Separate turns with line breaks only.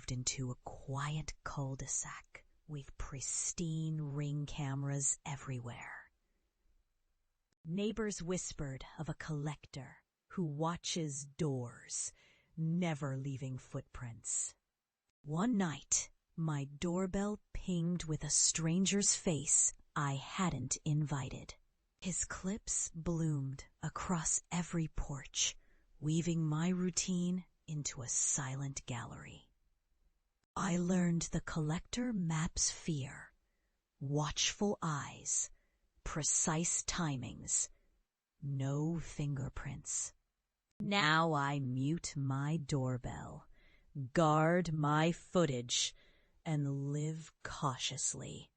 moved into a quiet cul-de-sac with pristine ring cameras everywhere. Neighbors whispered of a collector who watches doors, never leaving footprints. One night, my doorbell pinged with a stranger's face I hadn't invited. His clips bloomed across every porch, weaving my routine into a silent gallery. I learned the collector maps fear, watchful eyes, precise timings, no fingerprints. Now I mute my doorbell, guard my footage, and live cautiously.